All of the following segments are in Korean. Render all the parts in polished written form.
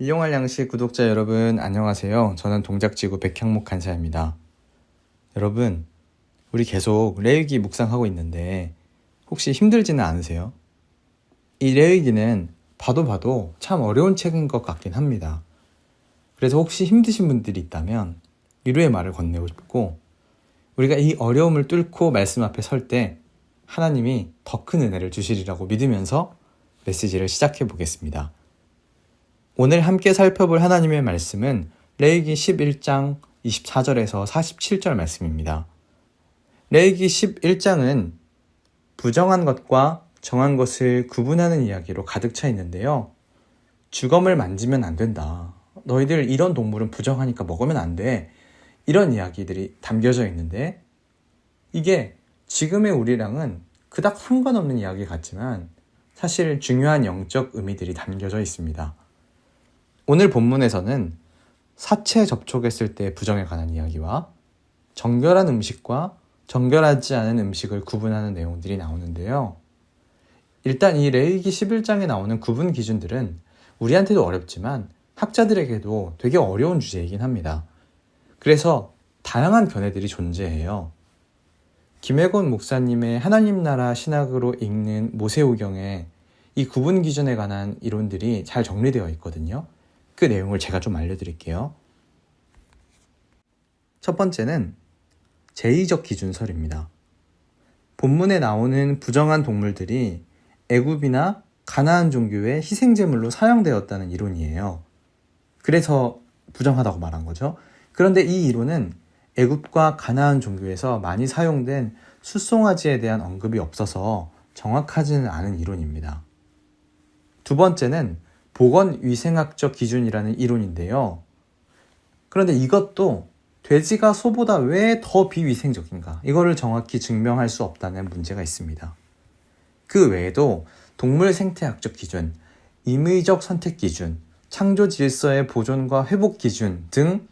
일용할 양식 구독자 여러분 안녕하세요. 저는 동작지구 백향목 간사입니다. 여러분, 우리 계속 레위기 묵상하고 있는데 혹시 힘들지는 않으세요? 이 레위기는 봐도 참 어려운 책인 것 같긴 합니다. 그래서 혹시 힘드신 분들이 있다면 위로의 말을 건네고 싶고, 우리가 이 어려움을 뚫고 말씀 앞에 설 때 하나님이 더 큰 은혜를 주시리라고 믿으면서 메시지를 시작해 보겠습니다. 오늘 함께 살펴볼 하나님의 말씀은 레위기 11장 24절에서 47절 말씀입니다. 레위기 11장은 부정한 것과 정한 것을 구분하는 이야기로 가득 차 있는데요. 주검을 만지면 안 된다. 너희들 이런 동물은 부정하니까 먹으면 안 돼. 이런 이야기들이 담겨져 있는데, 이게 지금의 우리랑은 그닥 상관없는 이야기 같지만 사실 중요한 영적 의미들이 담겨져 있습니다. 오늘 본문에서는 사체 접촉했을 때 부정에 관한 이야기와 정결한 음식과 정결하지 않은 음식을 구분하는 내용들이 나오는데요. 일단 이 레위기 11장에 나오는 구분 기준들은 우리한테도 어렵지만 학자들에게도 되게 어려운 주제이긴 합니다. 그래서 다양한 견해들이 존재해요. 김혜곤 목사님의 하나님 나라 신학으로 읽는 모세오경에 이 구분 기준에 관한 이론들이 잘 정리되어 있거든요. 그 내용을 제가 좀 알려드릴게요. 첫 번째는 제의적 기준설입니다. 본문에 나오는 부정한 동물들이 애굽이나 가나안 종교의 희생제물로 사용되었다는 이론이에요. 그래서 부정하다고 말한 거죠. 그런데 이 이론은 애굽과 가나안 종교에서 많이 사용된 숫송아지에 대한 언급이 없어서 정확하지는 않은 이론입니다. 두 번째는 보건위생학적 기준이라는 이론인데요. 그런데 이것도 돼지가 소보다 왜 더 비위생적인가? 이거를 정확히 증명할 수 없다는 문제가 있습니다. 그 외에도 동물 생태학적 기준, 임의적 선택 기준, 창조 질서의 보존과 회복 기준 등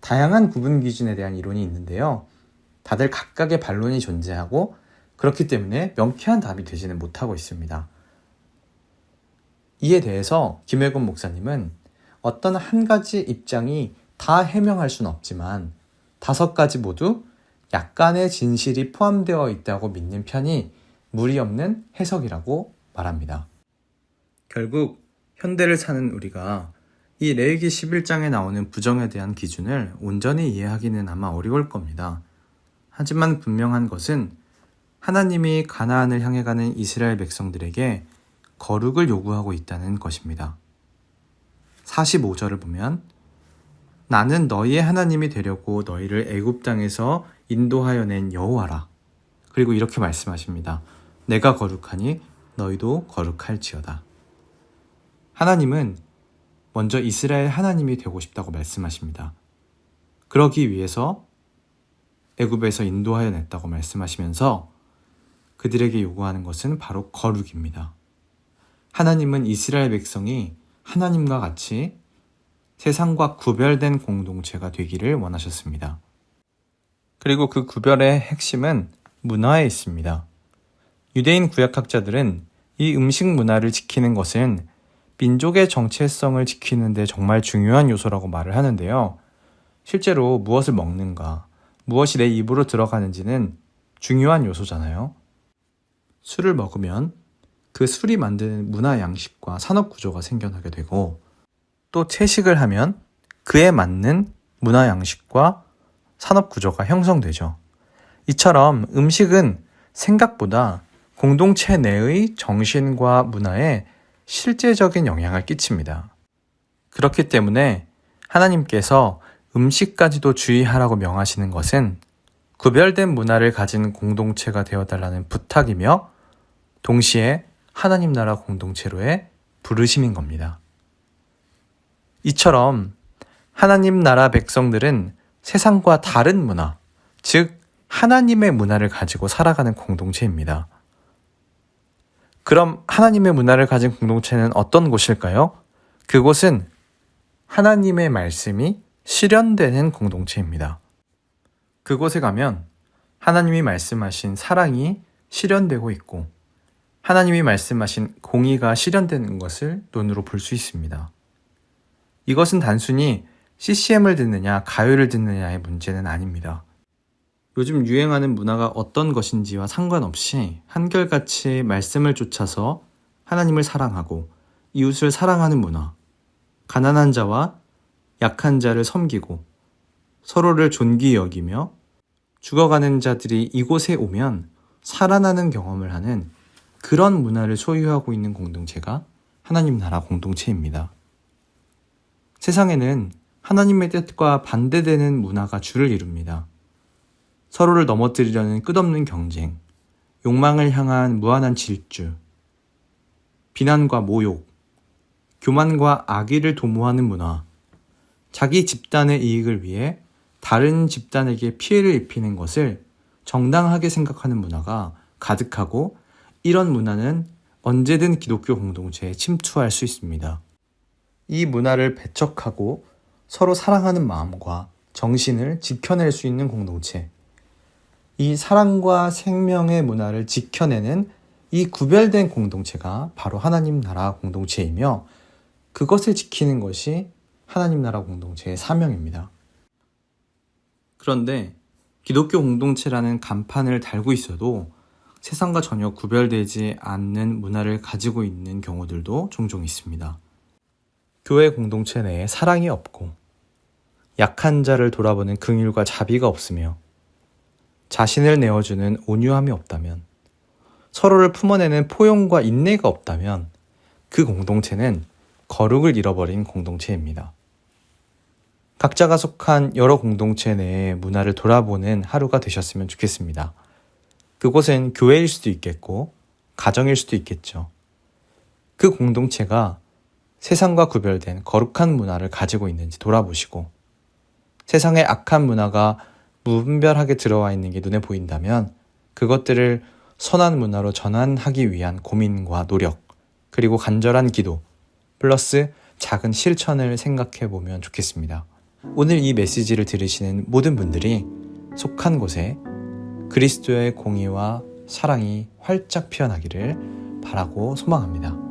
다양한 구분 기준에 대한 이론이 있는데요. 다들 각각의 반론이 존재하고 그렇기 때문에 명쾌한 답이 되지는 못하고 있습니다. 이에 대해서 김혜곤 목사님은 어떤 한 가지 입장이 다 해명할 수는 없지만 5가지 모두 약간의 진실이 포함되어 있다고 믿는 편이 무리 없는 해석이라고 말합니다. 결국 현대를 사는 우리가 이 레위기 11장에 나오는 부정에 대한 기준을 온전히 이해하기는 아마 어려울 겁니다. 하지만 분명한 것은 하나님이 가나안을 향해 가는 이스라엘 백성들에게 거룩을 요구하고 있다는 것입니다. 45절을 보면 나는 너희의 하나님이 되려고 너희를 애굽 땅에서 인도하여 낸 여호와라. 그리고 이렇게 말씀하십니다. 내가 거룩하니 너희도 거룩할지어다. 하나님은 먼저 이스라엘 하나님이 되고 싶다고 말씀하십니다. 그러기 위해서 애굽에서 인도하여 냈다고 말씀하시면서 그들에게 요구하는 것은 바로 거룩입니다. 하나님은 이스라엘 백성이 하나님과 같이 세상과 구별된 공동체가 되기를 원하셨습니다. 그리고 그 구별의 핵심은 문화에 있습니다. 유대인 구약학자들은 이 음식 문화를 지키는 것은 민족의 정체성을 지키는 데 정말 중요한 요소라고 말을 하는데요. 실제로 무엇을 먹는가, 무엇이 내 입으로 들어가는지는 중요한 요소잖아요. 술을 먹으면 그 술이 만드는 문화 양식과 산업 구조가 생겨나게 되고, 또 채식을 하면 그에 맞는 문화 양식과 산업 구조가 형성되죠. 이처럼 음식은 생각보다 공동체 내의 정신과 문화에 실제적인 영향을 끼칩니다. 그렇기 때문에 하나님께서 음식까지도 주의하라고 명하시는 것은 구별된 문화를 가진 공동체가 되어달라는 부탁이며 동시에 하나님 나라 공동체로의 부르심인 겁니다. 이처럼 하나님 나라 백성들은 세상과 다른 문화, 즉 하나님의 문화를 가지고 살아가는 공동체입니다. 그럼 하나님의 문화를 가진 공동체는 어떤 곳일까요? 그곳은 하나님의 말씀이 실현되는 공동체입니다. 그곳에 가면 하나님이 말씀하신 사랑이 실현되고 있고 하나님이 말씀하신 공의가 실현되는 것을 눈으로 볼 수 있습니다. 이것은 단순히 CCM을 듣느냐, 가요를 듣느냐의 문제는 아닙니다. 요즘 유행하는 문화가 어떤 것인지와 상관없이 한결같이 말씀을 쫓아서 하나님을 사랑하고 이웃을 사랑하는 문화, 가난한 자와 약한 자를 섬기고 서로를 존귀히 여기며 죽어가는 자들이 이곳에 오면 살아나는 경험을 하는 그런 문화를 소유하고 있는 공동체가 하나님 나라 공동체입니다. 세상에는 하나님의 뜻과 반대되는 문화가 주를 이룹니다. 서로를 넘어뜨리려는 끝없는 경쟁, 욕망을 향한 무한한 질주, 비난과 모욕, 교만과 악의를 도모하는 문화, 자기 집단의 이익을 위해 다른 집단에게 피해를 입히는 것을 정당하게 생각하는 문화가 가득하고, 이런 문화는 언제든 기독교 공동체에 침투할 수 있습니다. 이 문화를 배척하고 서로 사랑하는 마음과 정신을 지켜낼 수 있는 공동체, 이 사랑과 생명의 문화를 지켜내는 이 구별된 공동체가 바로 하나님 나라 공동체이며, 그것을 지키는 것이 하나님 나라 공동체의 사명입니다. 그런데 기독교 공동체라는 간판을 달고 있어도 세상과 전혀 구별되지 않는 문화를 가지고 있는 경우들도 종종 있습니다. 교회 공동체 내에 사랑이 없고 약한 자를 돌아보는 긍휼과 자비가 없으며 자신을 내어주는 온유함이 없다면, 서로를 품어내는 포용과 인내가 없다면 그 공동체는 거룩을 잃어버린 공동체입니다. 각자가 속한 여러 공동체 내의 문화를 돌아보는 하루가 되셨으면 좋겠습니다. 그곳은 교회일 수도 있겠고 가정일 수도 있겠죠. 그 공동체가 세상과 구별된 거룩한 문화를 가지고 있는지 돌아보시고, 세상의 악한 문화가 무분별하게 들어와 있는 게 눈에 보인다면 그것들을 선한 문화로 전환하기 위한 고민과 노력, 그리고 간절한 기도 플러스 작은 실천을 생각해 보면 좋겠습니다. 오늘 이 메시지를 들으시는 모든 분들이 속한 곳에 그리스도의 공의와 사랑이 활짝 피어나기를 바라고 소망합니다.